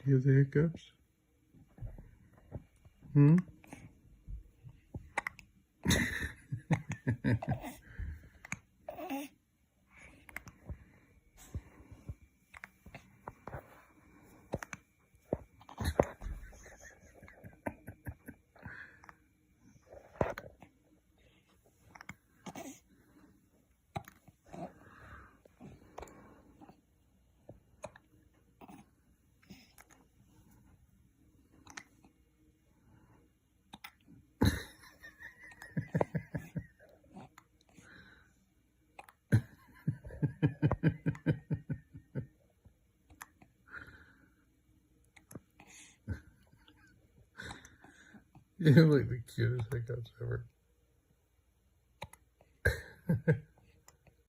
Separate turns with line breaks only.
Do you have the hiccups? Hmm? You have like the cutest hiccups ever.